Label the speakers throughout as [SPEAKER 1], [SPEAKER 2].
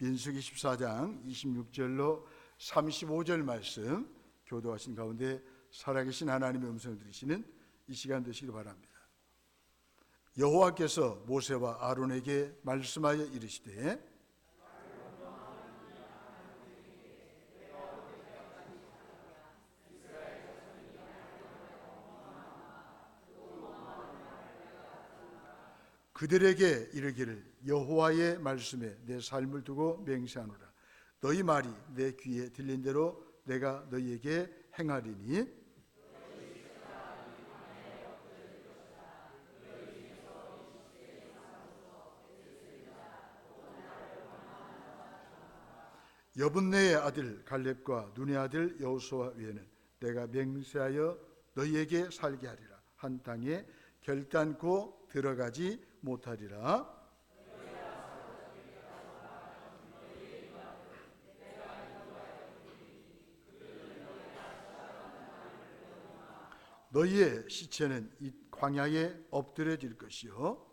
[SPEAKER 1] 민수기 14장 26절로 35절 말씀 교도하신 가운데 살아계신 하나님의 음성을 들으시는 이 시간 되시길 바랍니다. 여호와께서 모세와 아론에게 말씀하여 이르시되 그들에게 이르기를 여호와의 말씀에 내 삶을 두고 맹세하노라. 너희 말이 내 귀에 들린 대로 내가 너희에게 행하리니 여분네의 아들 갈렙과 눈의 아들 여호수아 외에는 내가 맹세하여 너희에게 살게 하리라. 한 땅에 결단코 들어가지 못하리라. 너희의 시체는 이 광야에 엎드려질 것이요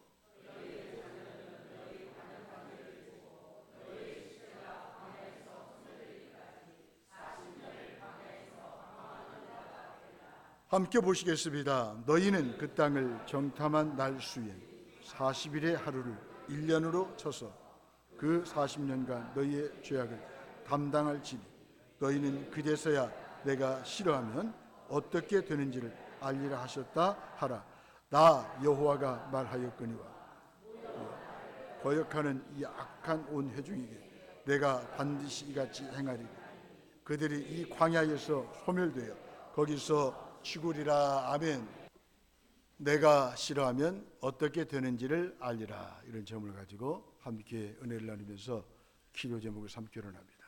[SPEAKER 1] 함께 보시겠습니다. 너희는 그 땅을 정탐한 날 수에 40일의 하루를 1년으로 쳐서 그 40년간 너희의 죄악을 담당할지니 너희는 그제서야 내가 싫어하면 어떻게 되는지를 알리라 하셨다 하라. 나 여호와가 말하였거니와 거역하는 이 악한 온 회중에게 내가 반드시 이같이 행하리니 그들이 이 광야에서 소멸되어 거기서 죽으리라. 아멘. 내가 싫어하면 어떻게 되는지를 알리라. 이런 점을 가지고 함께 은혜를 나누면서 기도 제목을 삼기로 합니다.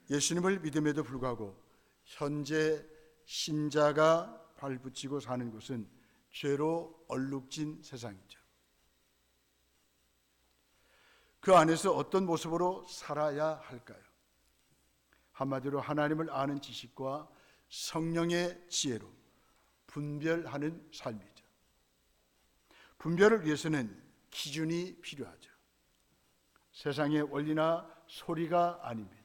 [SPEAKER 1] 예수님을 믿음에도 불구하고 현재 신자가 발붙이고 사는 곳은 죄로 얼룩진 세상이죠. 그 안에서 어떤 모습으로 살아야 할까요? 한마디로 하나님을 아는 지식과 성령의 지혜로 분별하는 삶이죠. 분별을 위해서는 기준이 필요하죠. 세상의 원리나 소리가 아닙니다.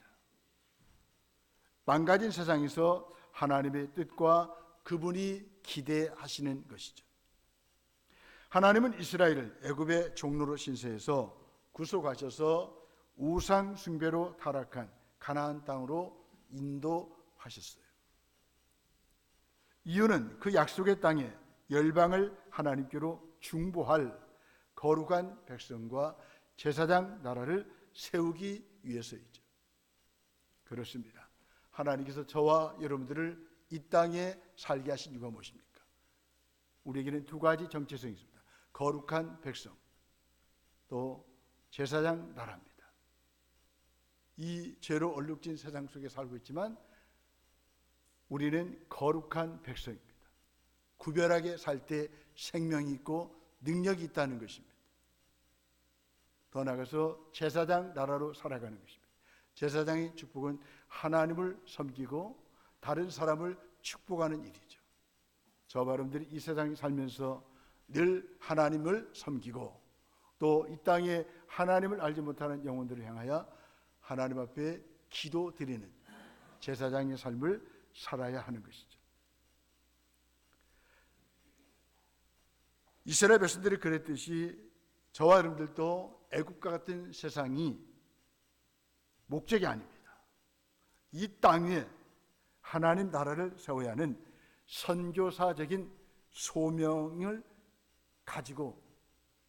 [SPEAKER 1] 망가진 세상에서 하나님의 뜻과 그분이 기대하시는 것이죠. 하나님은 이스라엘을 애굽의 종로로 신세해서 구속하셔서 우상 숭배로 타락한 가나안 땅으로 인도하셨어요. 이유는 그 약속의 땅에 열방을 하나님께로 중보할 거룩한 백성과 제사장 나라를 세우기 위해서이죠. 그렇습니다. 하나님께서 저와 여러분들을 이 땅에 살게 하신 이유가 무엇입니까? 우리에게는 두 가지 정체성이 있습니다. 거룩한 백성, 또 제사장 나라입니다. 이 죄로 얼룩진 세상 속에 살고 있지만 우리는 거룩한 백성입니다. 구별하게 살 때 생명이 있고 능력이 있다는 것입니다. 더 나아가서 제사장 나라로 살아가는 것입니다. 제사장의 축복은 하나님을 섬기고 다른 사람을 축복하는 일이죠. 저와 여러분들이 이 세상에 살면서 늘 하나님을 섬기고 또 이 땅에 하나님을 알지 못하는 영혼들을 향하여 하나님 앞에 기도 드리는 제사장의 삶을 살아야 하는 것이죠. 이스라엘 백성들이 그랬듯이 저와 여러분들도 애국과 같은 세상이 목적이 아닙니다. 이 땅에 하나님 나라를 세워야 하는 선교사적인 소명을 가지고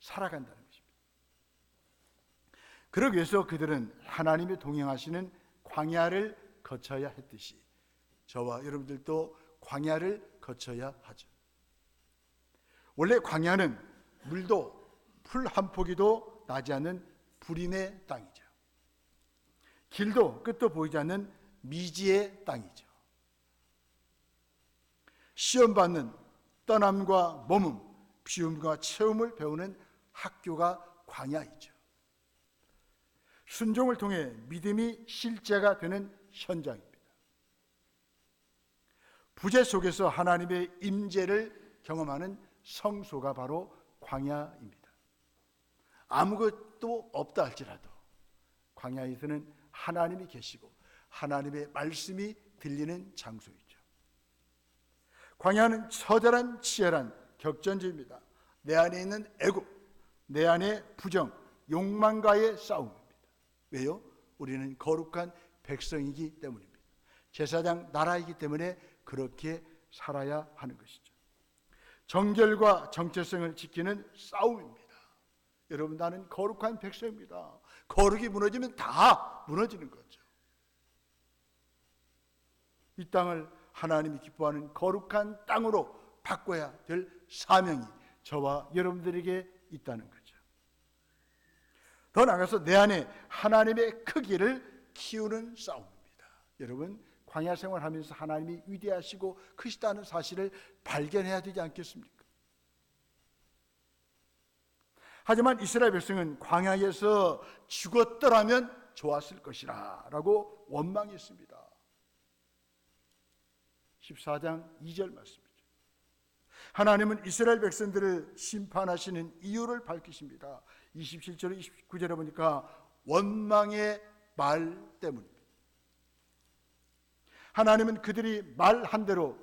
[SPEAKER 1] 살아간다는 것입니다. 그러기 위해서 그들은 하나님이 동행하시는 광야를 거쳐야 했듯이 저와 여러분들도 광야를 거쳐야 하죠. 원래 광야는 물도 풀 한 포기도 나지 않는 불임의 땅이죠. 길도 끝도 보이지 않는 미지의 땅이죠. 시험받는 떠남과 머문, 비움과 채움을 배우는 학교가 광야이죠. 순종을 통해 믿음이 실제가 되는 현장입니다. 부재 속에서 하나님의 임재를 경험하는 성소가 바로 광야입니다. 아무것도 없다 할지라도 광야에서는 하나님이 계시고 하나님의 말씀이 들리는 장소이죠. 광야는 처절한 치열한 격전지입니다. 내 안에 있는 애굽, 내 안에 부정, 욕망과의 싸움입니다. 왜요? 우리는 거룩한 백성이기 때문입니다. 제사장 나라이기 때문에 그렇게 살아야 하는 것이죠. 정결과 정체성을 지키는 싸움입니다. 여러분, 나는 거룩한 백성입니다. 거룩이 무너지면 다 무너지는 거죠. 이 땅을 하나님이 기뻐하는 거룩한 땅으로 바꿔야 될 사명이 저와 여러분들에게 있다는 거죠. 더 나아가서 내 안에 하나님의 크기를 키우는 싸움입니다. 여러분, 광야 생활하면서 하나님이 위대하시고 크시다는 사실을 발견해야 되지 않겠습니까? 하지만 이스라엘 백성은 광야에서 죽었더라면 좋았을 것이라 라고 원망했습니다. 14장 2절 말씀이죠. 하나님은 이스라엘 백성들을 심판하시는 이유를 밝히십니다. 27절 29절에 보니까 원망의 말 때문입니다. 하나님은 그들이 말한 대로,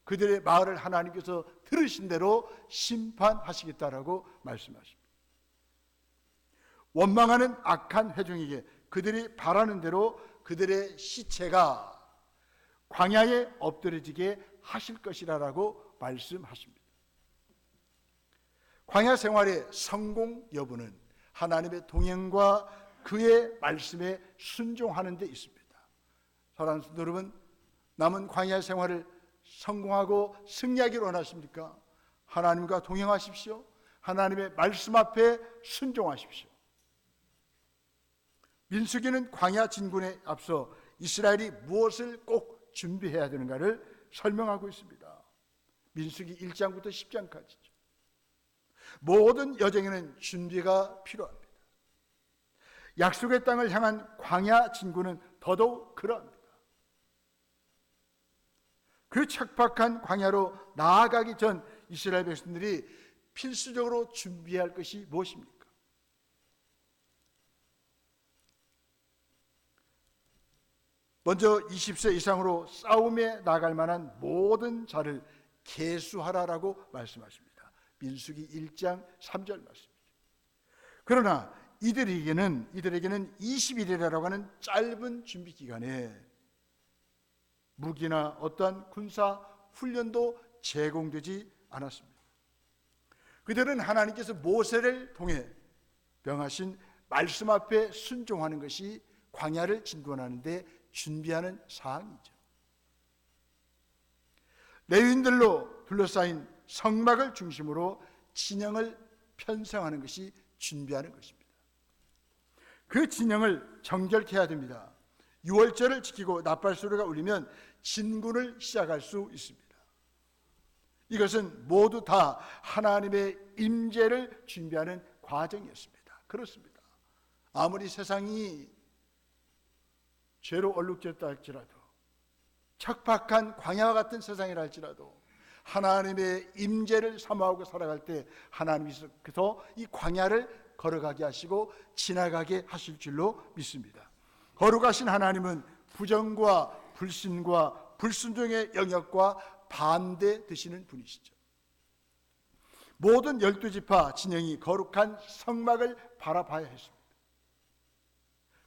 [SPEAKER 1] 그들의 말을 하나님께서 들으신 대로 심판하시겠다라고 말씀하십니다. 원망하는 악한 회중에게 그들이 바라는 대로 그들의 시체가 광야에 엎드려지게 하실 것이라고 말씀하십니다. 광야 생활의 성공 여부는 하나님의 동행과 그의 말씀에 순종하는 데 있습니다. 사랑하는 성도 여러분, 남은 광야 생활을 성공하고 승리하기를 원하십니까? 하나님과 동행하십시오. 하나님의 말씀 앞에 순종하십시오. 민수기는 광야 진군에 앞서 이스라엘이 무엇을 꼭 준비해야 되는가를 설명하고 있습니다. 민수기 1장부터 10장까지죠. 모든 여정에는 준비가 필요합니다. 약속의 땅을 향한 광야 진군은 더더욱 그러합니다. 그 척박한 광야로 나아가기 전 이스라엘 백성들이 필수적으로 준비해야 할 것이 무엇입니까? 먼저 20세 이상으로 싸움에 나갈 만한 모든 자를 계수하라라고 말씀하십니다. 민수기 1장 3절 말씀이죠. 그러나 이들에게는 20일이라고 하는 짧은 준비 기간에 무기나 어떠한 군사 훈련도 제공되지 않았습니다. 그들은 하나님께서 모세를 통해 명하신 말씀 앞에 순종하는 것이 광야를 진군하는 데 준비하는 사항이죠. 레위인들로 둘러싸인 성막을 중심으로 진영을 편성하는 것이 준비하는 것입니다. 그 진영을 정결케 해야 됩니다. 유월절을 지키고 나팔소리가 울리면 진군을 시작할 수 있습니다. 이것은 모두 다 하나님의 임재를 준비하는 과정이었습니다. 그렇습니다. 아무리 세상이 죄로 얼룩졌다 할지라도, 척박한 광야와 같은 세상이라 할지라도 하나님의 임재를 사모하고 살아갈 때 하나님께서 이 광야를 걸어가게 하시고 지나가게 하실 줄로 믿습니다. 거룩하신 하나님은 부정과 불신과 불순종의 영역과 반대되시는 분이시죠. 모든 12지파 진영이 거룩한 성막을 바라봐야 했습니다.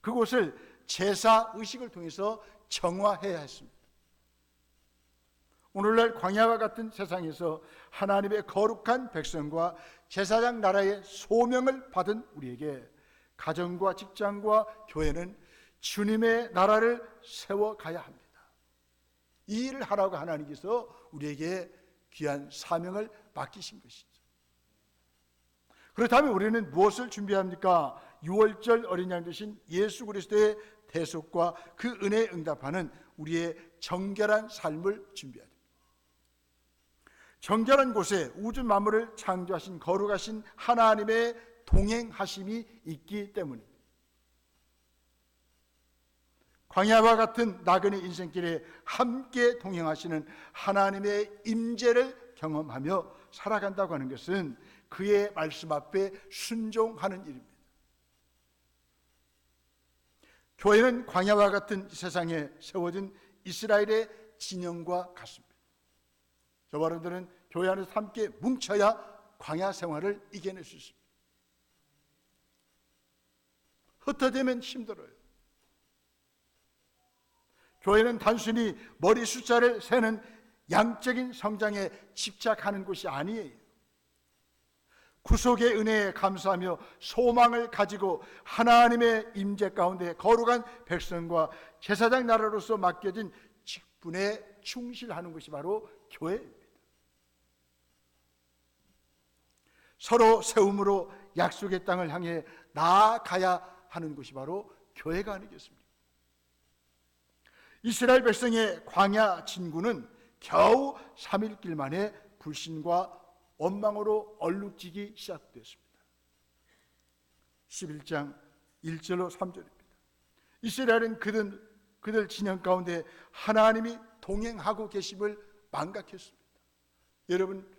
[SPEAKER 1] 그곳을 제사 의식을 통해서 정화해야 했습니다. 오늘날 광야와 같은 세상에서 하나님의 거룩한 백성과 제사장 나라의 소명을 받은 우리에게 가정과 직장과 교회는 주님의 나라를 세워가야 합니다. 이 일을 하라고 하나님께서 우리에게 귀한 사명을 맡기신 것이죠. 그렇다면 우리는 무엇을 준비해야 합니까? 유월절 어린 양 되신 예수 그리스도의 대속과 그 은혜에 응답하는 우리의 정결한 삶을 준비해야 됩니다. 정결한 곳에 우주 만물을 창조하신 거룩하신 하나님의 동행하심이 있기 때문입니다. 광야와 같은 나그네 인생길에 함께 동행하시는 하나님의 임재를 경험하며 살아간다고 하는 것은 그의 말씀 앞에 순종하는 일입니다. 교회는 광야와 같은 세상에 세워진 이스라엘의 진영과 같습니다. 저와 여러분들은 교회 안에서 함께 뭉쳐야 광야 생활을 이겨낼 수 있습니다. 흩어지면 힘들어요. 교회는 단순히 머리 숫자를 세는 양적인 성장에 집착하는 곳이 아니에요. 구속의 은혜에 감사하며 소망을 가지고 하나님의 임재 가운데 거룩한 백성과 제사장 나라로서 맡겨진 직분에 충실하는 것이 바로 교회입니다. 서로 세움으로 약속의 땅을 향해 나아가야 하는 것이 바로 교회가 아니겠습니까? 이스라엘 백성의 광야 진구는 겨우 3일길 만에 불신과 원망으로 얼룩지기 시작됐습니다. 11장 1절로 3절입니다. 이스라엘은 그들 진영 가운데 하나님이 동행하고 계심을 망각했습니다. 여러분,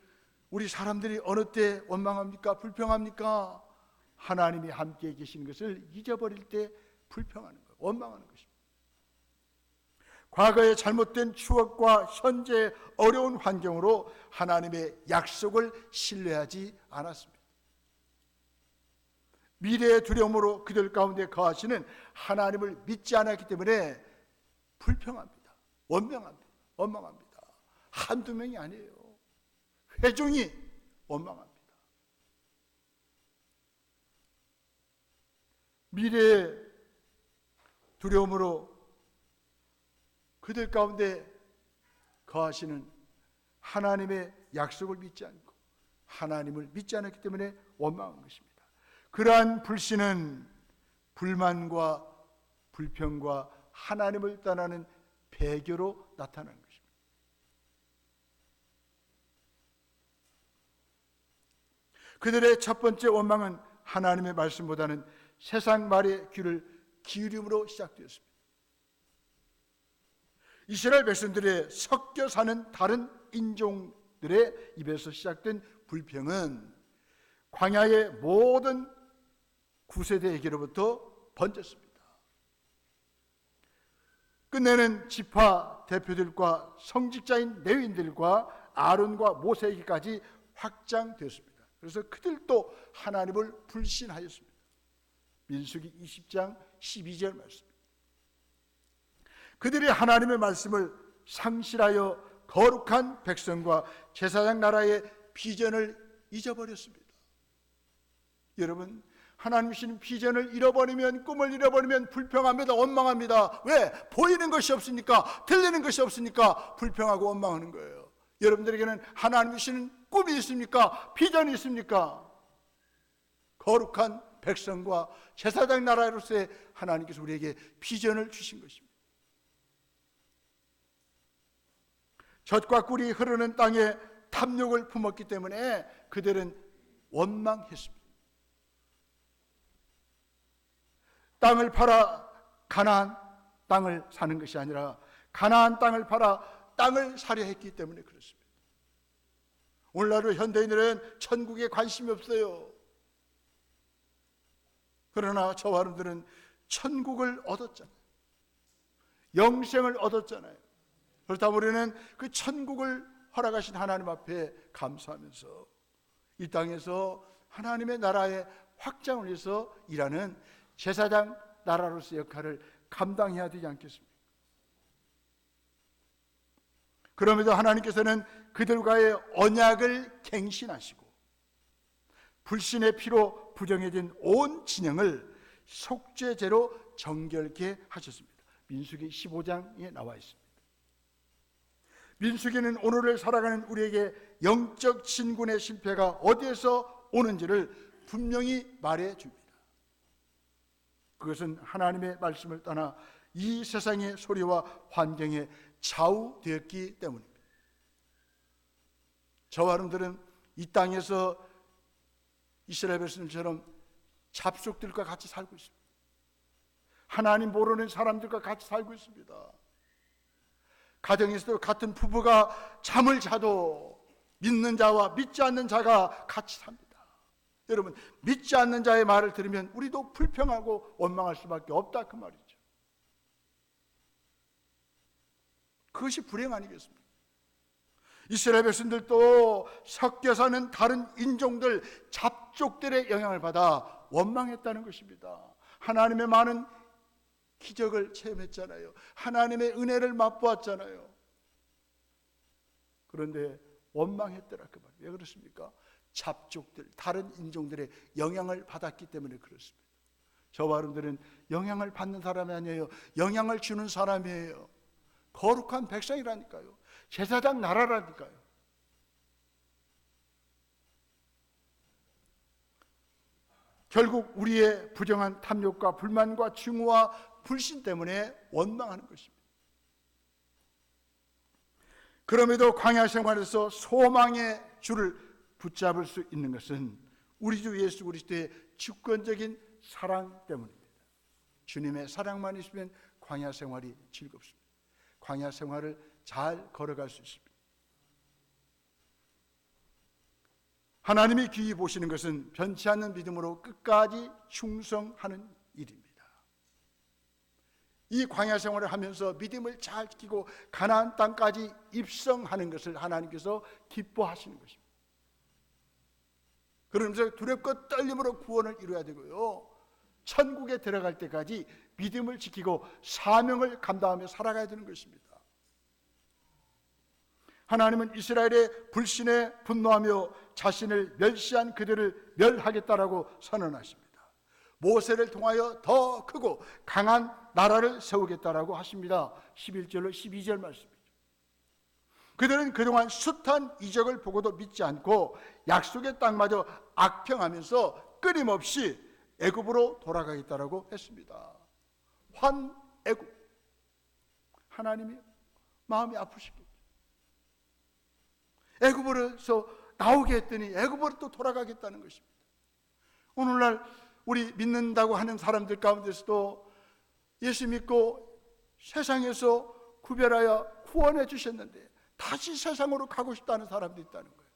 [SPEAKER 1] 우리 사람들이 어느 때 원망합니까? 불평합니까? 하나님이 함께 계시는 것을 잊어버릴 때 불평하는 거예요. 원망하는 것입니다. 과거의 잘못된 추억과 현재의 어려운 환경으로 하나님의 약속을 신뢰하지 않았습니다. 미래의 두려움으로 그들 가운데 거하시는 하나님을 믿지 않았기 때문에 불평합니다. 원망합니다. 한두 명이 아니에요. 회중이 원망합니다. 미래의 두려움으로 그들 가운데 거하시는 하나님의 약속을 믿지 않고 하나님을 믿지 않았기 때문에 원망한 것입니다. 그러한 불신은 불만과 불평과 하나님을 떠나는 배교로 나타나는 것입니다. 그들의 첫 번째 원망은 하나님의 말씀보다는 세상 말에 귀를 기울임으로 시작되었습니다. 이스라엘 백성들의 섞여 사는 다른 인종들의 입에서 시작된 불평은 광야의 모든 구세대에게로부터 번졌습니다. 끝내는 지파 대표들과 성직자인 레위인들과 아론과 모세에게까지 확장되었습니다. 그래서 그들도 하나님을 불신하였습니다. 민수기 20장 12절 말씀입니다. 그들이 하나님의 말씀을 상실하여 거룩한 백성과 제사장 나라의 비전을 잊어버렸습니다. 여러분, 하나님 주신 비전을 잃어버리면, 꿈을 잃어버리면 불평합니다. 원망합니다. 왜? 보이는 것이 없으니까, 들리는 것이 없으니까 불평하고 원망하는 거예요. 여러분들에게는 하나님 주시는 꿈이 있습니까? 비전이 있습니까? 거룩한 백성과 제사장 나라로서의 하나님께서 우리에게 비전을 주신 것입니다. 젖과 꿀이 흐르는 땅에 탐욕을 품었기 때문에 그들은 원망했습니다. 땅을 팔아 가나안 땅을 사는 것이 아니라 가나안 땅을 팔아 땅을 사려 했기 때문에 그렇습니다. 오늘날의 현대인들은 천국에 관심이 없어요. 그러나 저와 여러분들은 천국을 얻었잖아요. 영생을 얻었잖아요. 그렇다면 우리는 그 천국을 허락하신 하나님 앞에 감사하면서 이 땅에서 하나님의 나라의 확장을 위해서 일하는 제사장 나라로서의 역할을 감당해야 되지 않겠습니까? 그럼에도 하나님께서는 그들과의 언약을 갱신하시고 불신의 피로 부정해진 온 진영을 속죄제로 정결케 하셨습니다. 민수기 15장에 나와 있습니다. 민수기는 오늘을 살아가는 우리에게 영적 진군의 실패가 어디에서 오는지를 분명히 말해줍니다. 그것은 하나님의 말씀을 떠나 이 세상의 소리와 환경에 좌우되었기 때문입니다. 저와 여러분들은 이 땅에서 이스라엘 백성들처럼 잡속들과 같이 살고 있습니다. 하나님 모르는 사람들과 같이 살고 있습니다. 가정에서도 같은 부부가 잠을 자도 믿는 자와 믿지 않는 자가 같이 삽니다. 여러분, 믿지 않는 자의 말을 들으면 우리도 불평하고 원망할 수밖에 없다 그 말이죠. 그것이 불행 아니겠습니까? 이스라엘 백성들도 섞여 사는 다른 인종들, 잡족들의 영향을 받아 원망했다는 것입니다. 하나님의 많은 기적을 체험했잖아요. 하나님의 은혜를 맛보았잖아요. 그런데 원망했더라 그 말. 왜 그렇습니까? 잡족들, 다른 인종들의 영향을 받았기 때문에 그렇습니다. 저와 여러분들은 영향을 받는 사람이 아니에요. 영향을 주는 사람이에요. 거룩한 백성이라니까요. 제사장 나라라니까요. 결국 우리의 부정한 탐욕과 불만과 증오와 불신 때문에 원망하는 것입니다. 그럼에도 광야 생활에서 소망의 줄을 붙잡을 수 있는 것은 우리 주 예수 그리스도의 주권적인 사랑 때문입니다. 주님의 사랑만 있으면 광야 생활이 즐겁습니다. 광야 생활을 잘 걸어갈 수 있습니다. 하나님이 귀히 보시는 것은 변치 않는 믿음으로 끝까지 충성하는 일입니다. 이 광야 생활을 하면서 믿음을 잘 지키고 가나안 땅까지 입성하는 것을 하나님께서 기뻐하시는 것입니다. 그러면서 두렵고 떨림으로 구원을 이루어야 되고요, 천국에 들어갈 때까지 믿음을 지키고 사명을 감당하며 살아가야 되는 것입니다. 하나님은 이스라엘의 불신에 분노하며 자신을 멸시한 그들을 멸하겠다라고 선언하십니다. 모세를 통하여 더 크고 강한 나라를 세우겠다라고 하십니다. 11절로 12절 말씀이죠. 그들은 그동안 숱한 이적을 보고도 믿지 않고 약속의 땅마저 악평하면서 끊임없이 애굽으로 돌아가겠다라고 했습니다. 환애굽. 하나님이 마음이 아프시겠죠. 애굽으로서 나오게 했더니 애굽으로 또 돌아가겠다는 것입니다. 오늘날 우리 믿는다고 하는 사람들 가운데서도 예수 믿고 세상에서 구별하여 구원해 주셨는데 다시 세상으로 가고 싶다는 사람도 있다는 거예요.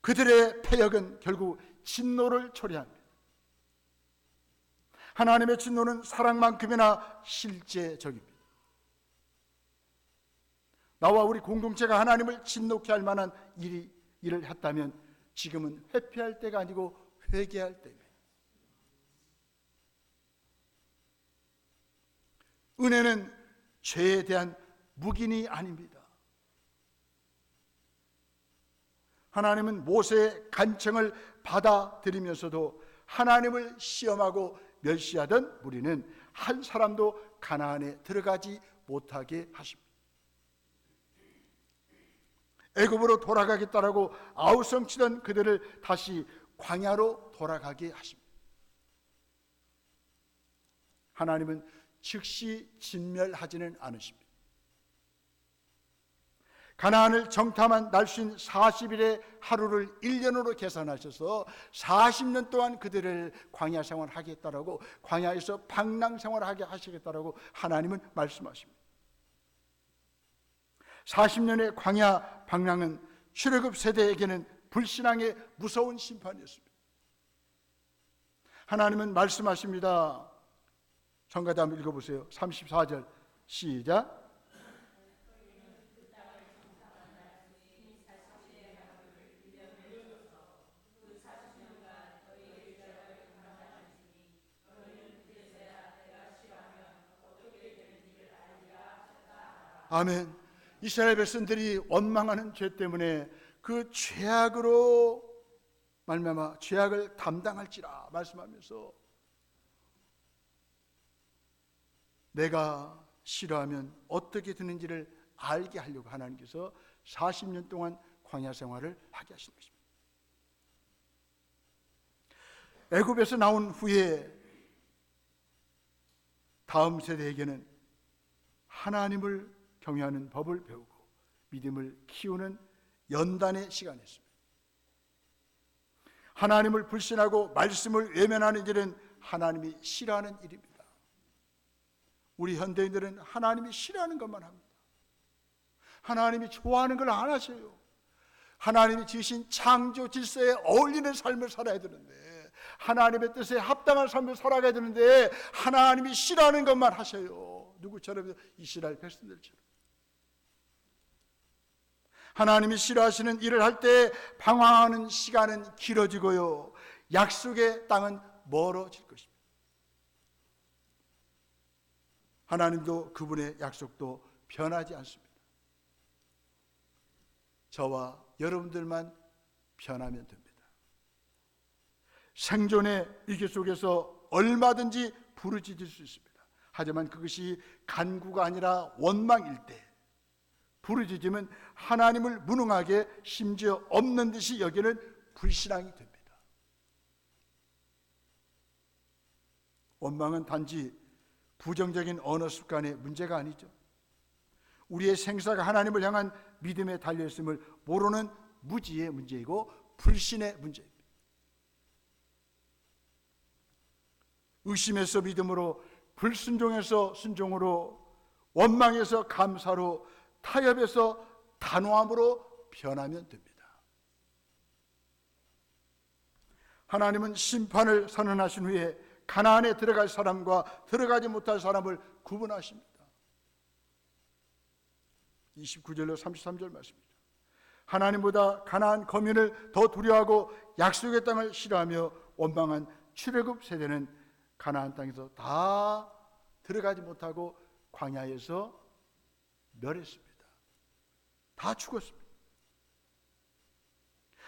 [SPEAKER 1] 그들의 패역은 결국 진노를 초래합니다. 하나님의 진노는 사랑만큼이나 실제적입니다. 나와 우리 공동체가 하나님을 진노케 할 만한 일을 했다면 지금은 회피할 때가 아니고 회개할 때입니다. 은혜는 죄에 대한 묵인이 아닙니다. 하나님은 모세의 간청을 받아들이면서도 하나님을 시험하고 멸시하던 무리는 한 사람도 가나안에 들어가지 못하게 하십니다. 애굽으로 돌아가겠다라고 아우성치던 그들을 다시 광야로 돌아가게 하십니다. 하나님은 즉시 진멸하지는 않으십니다. 가나안을 정탐한 날수인 40일의 하루를 1년으로 계산하셔서 40년 동안 그들을 광야 생활하겠다라고, 광야에서 방랑 생활하게 하시겠다라고 하나님은 말씀하십니다. 40년의 광야 방랑은 출애굽 세대에게는 불신앙의 무서운 심판이었습니다. 하나님은 말씀하십니다. 성가대 한번 읽어보세요. 34절 시작. 아멘. 이스라엘 백성들이 원망하는 죄 때문에 그 죄악으로 말미암아 죄악을 담당할지라 말씀하면서 내가 싫어하면 어떻게 되는지를 알게 하려고 하나님께서 40년 동안 광야 생활을 하게 하신 것입니다. 애굽에서 나온 후에 다음 세대에게는 하나님을 경외하는 법을 배우고 믿음을 키우는 연단의 시간이었습니다. 하나님을 불신하고 말씀을 외면하는 일은 하나님이 싫어하는 일입니다. 우리 현대인들은 하나님이 싫어하는 것만 합니다. 하나님이 좋아하는 걸 안 하셔요. 하나님이 지으신 창조 질서에 어울리는 삶을 살아야 되는데, 하나님의 뜻에 합당한 삶을 살아가야 되는데 하나님이 싫어하는 것만 하셔요. 누구처럼? 이스라엘 백성들처럼. 하나님이 싫어하시는 일을 할 때 방황하는 시간은 길어지고요, 약속의 땅은 멀어질 것입니다. 하나님도 그분의 약속도 변하지 않습니다. 저와 여러분들만 변하면 됩니다. 생존의 위기 속에서 얼마든지 부르짖을 수 있습니다. 하지만 그것이 간구가 아니라 원망일 때, 부르짖으면 하나님을 무능하게 심지어 없는 듯이 여기는 불신앙이 됩니다. 원망은 단지 부정적인 언어 습관의 문제가 아니죠. 우리의 생사가 하나님을 향한 믿음에 달려있음을 모르는 무지의 문제이고 불신의 문제입니다. 의심에서 믿음으로, 불순종에서 순종으로, 원망에서 감사로, 타협에서 단호함으로 변하면 됩니다. 하나님은 심판을 선언하신 후에 가나안에 들어갈 사람과 들어가지 못할 사람을 구분하십니다. 29절로 33절 말씀입니다. 하나님보다 가나안 거민을 더 두려워하고 약속의 땅을 싫어하며 원망한 출애굽 세대는 가나안 땅에서 다 들어가지 못하고 광야에서 멸했습니다. 다 죽었습니다.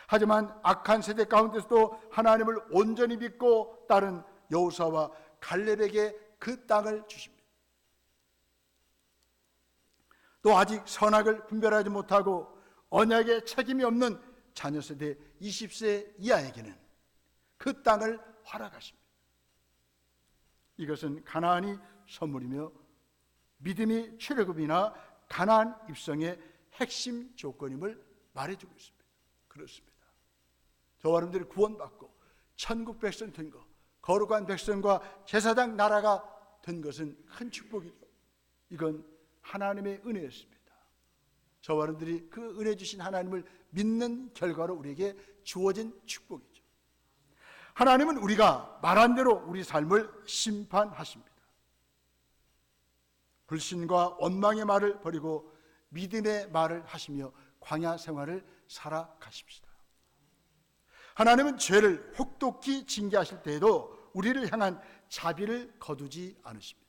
[SPEAKER 1] 하지만 악한 세대 가운데서도 하나님을 온전히 믿고 따른 여호수아와 갈렙에게 그 땅을 주십니다. 또 아직 선악을 분별하지 못하고 언약에 책임이 없는 자녀 세대 20세 이하에게는 그 땅을 허락하십니다. 이것은 가나안이 선물이며 믿음이 출애굽이나 가나안 입성의 핵심 조건임을 말해주고 있습니다. 그렇습니다. 저와 여러분들이 구원받고 천국 백성 된 것, 거룩한 백성과 제사장 나라가 된 것은 큰 축복이죠. 이건 하나님의 은혜였습니다. 저와 여러분들이 그 은혜 주신 하나님을 믿는 결과로 우리에게 주어진 축복이죠. 하나님은 우리가 말한 대로 우리 삶을 심판하십니다. 불신과 원망의 말을 버리고 믿음의 말을 하시며 광야 생활을 살아가십시다. 하나님은 죄를 혹독히 징계하실 때에도 우리를 향한 자비를 거두지 않으십니다.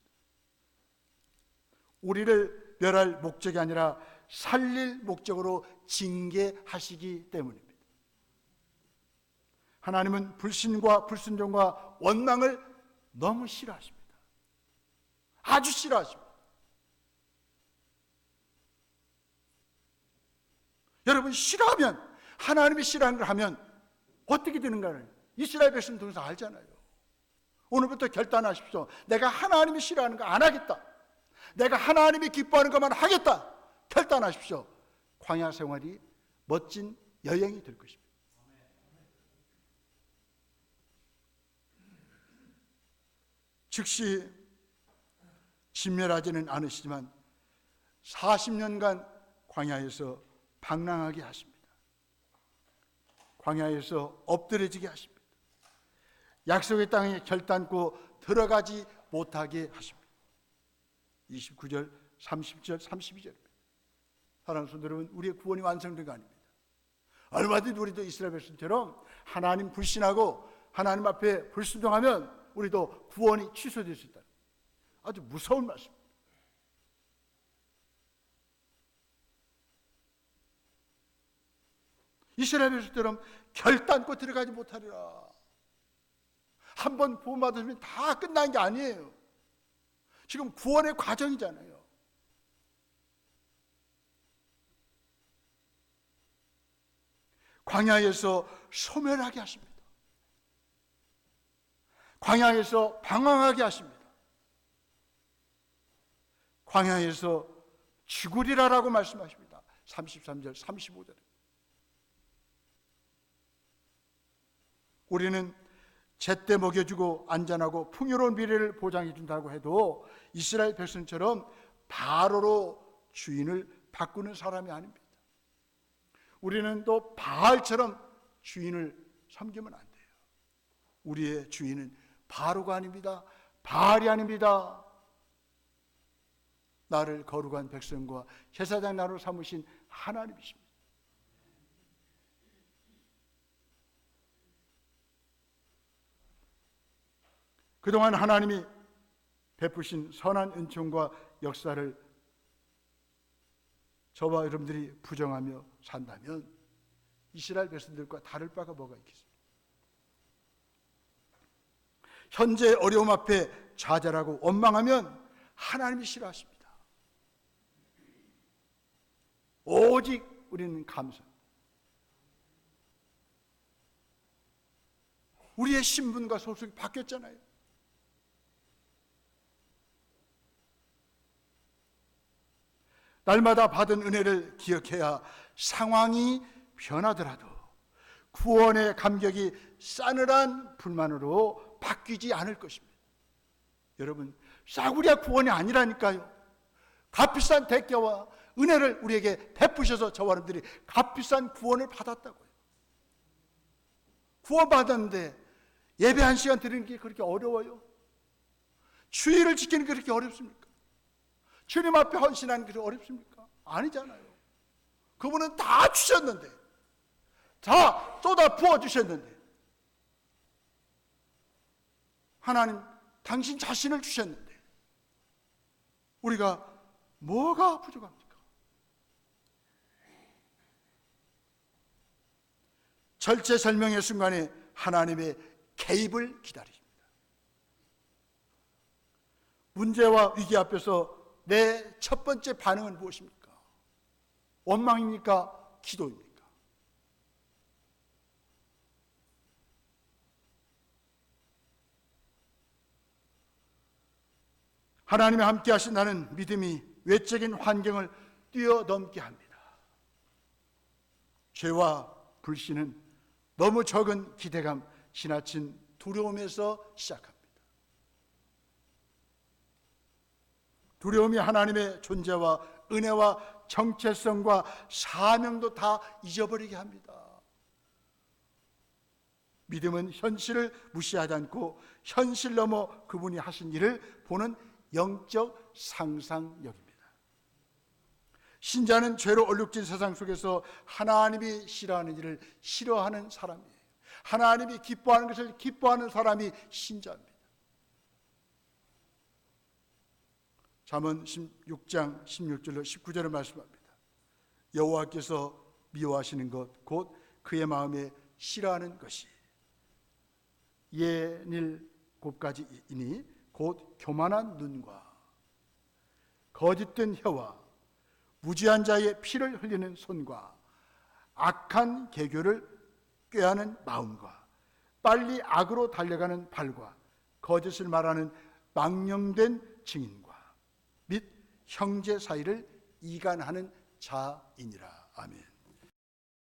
[SPEAKER 1] 우리를 멸할 목적이 아니라 살릴 목적으로 징계하시기 때문입니다. 하나님은 불신과 불순종과 원망을 너무 싫어하십니다. 아주 싫어하십니다. 여러분, 싫어하면, 하나님이 싫어하는 걸 하면 어떻게 되는가를 이스라엘 백성 통해서 알잖아요. 오늘부터 결단하십시오. 내가 하나님이 싫어하는 거 안 하겠다. 내가 하나님이 기뻐하는 것만 하겠다. 결단하십시오. 광야 생활이 멋진 여행이 될 것입니다. 즉시 진멸하지는 않으시지만 40년간 광야에서 방랑하게 하십니다. 광야에서 엎드려지게 하십니다. 약속의 땅에 결단코 들어가지 못하게 하십니다. 29절, 30절, 32절입니다. 사랑하는 성도 여러분, 우리의 구원이 완성된 거 아닙니다. 얼마든지 우리도 이스라엘 백성처럼 하나님 불신하고 하나님 앞에 불순종하면 우리도 구원이 취소될 수 있다. 아주 무서운 말씀입니다. 이스라엘 백성처럼 결단코 들어가지 못하리라. 한번 구원 받으면 다 끝난 게 아니에요. 지금 구원의 과정이잖아요. 광야에서 소멸하게 하십니다. 광야에서 방황하게 하십니다. 광야에서 죽으리라라고 말씀하십니다. 33절, 35절에. 우리는 제때 먹여주고 안전하고 풍요로운 미래를 보장해 준다고 해도 이스라엘 백성처럼 바로로 주인을 바꾸는 사람이 아닙니다. 우리는 또 바알처럼 주인을 섬기면 안 돼요. 우리의 주인은 바로가 아닙니다. 바알이 아닙니다. 나를 거룩한 백성과 제사장 나로 삼으신 하나님이십니다. 그동안 하나님이 베푸신 선한 은총과 역사를 저와 여러분들이 부정하며 산다면 이스라엘 백성들과 다를 바가 뭐가 있겠습니까? 현재 어려움 앞에 좌절하고 원망하면 하나님이 싫어하십니다. 오직 우리는 감사. 우리의 신분과 소속이 바뀌었잖아요. 날마다 받은 은혜를 기억해야 상황이 변하더라도 구원의 감격이 싸늘한 불만으로 바뀌지 않을 것입니다. 여러분, 싸구려 구원이 아니라니까요. 값비싼 대가와 은혜를 우리에게 베푸셔서 저와 여러분들이 값비싼 구원을 받았다고요. 구원받았는데 예배 1시간 드리는 게 그렇게 어려워요? 주의를 지키는 게 그렇게 어렵습니까? 주님 앞에 헌신하는 게 어렵습니까? 아니잖아요. 그분은 다 주셨는데, 다 쏟아 부어주셨는데, 하나님 당신 자신을 주셨는데 우리가 뭐가 부족합니까? 절체절명의 순간에 하나님의 개입을 기다립니다. 문제와 위기 앞에서 내 첫 번째 반응은 무엇입니까? 원망입니까? 기도입니까? 하나님이 함께 하신다는 믿음이 외적인 환경을 뛰어넘게 합니다. 죄와 불신은 너무 적은 기대감, 지나친 두려움에서 시작합니다. 두려움이 하나님의 존재와 은혜와 정체성과 사명도 다 잊어버리게 합니다. 믿음은 현실을 무시하지 않고 현실 넘어 그분이 하신 일을 보는 영적 상상력입니다. 신자는 죄로 얼룩진 세상 속에서 하나님이 싫어하는 일을 싫어하는 사람이에요. 하나님이 기뻐하는 것을 기뻐하는 사람이 신자입니다. 잠언 16장 16절로 19절을 말씀합니다. 여호와께서 미워하시는 것 곧 그의 마음에 싫어하는 것이 예닐곱가지이니 곧 교만한 눈과 거짓된 혀와 무지한 자의 피를 흘리는 손과 악한 계교를 꾀하는 마음과 빨리 악으로 달려가는 발과 거짓을 말하는 망령된 증인과 및 형제 사이를 이간하는 자이니라. 아멘.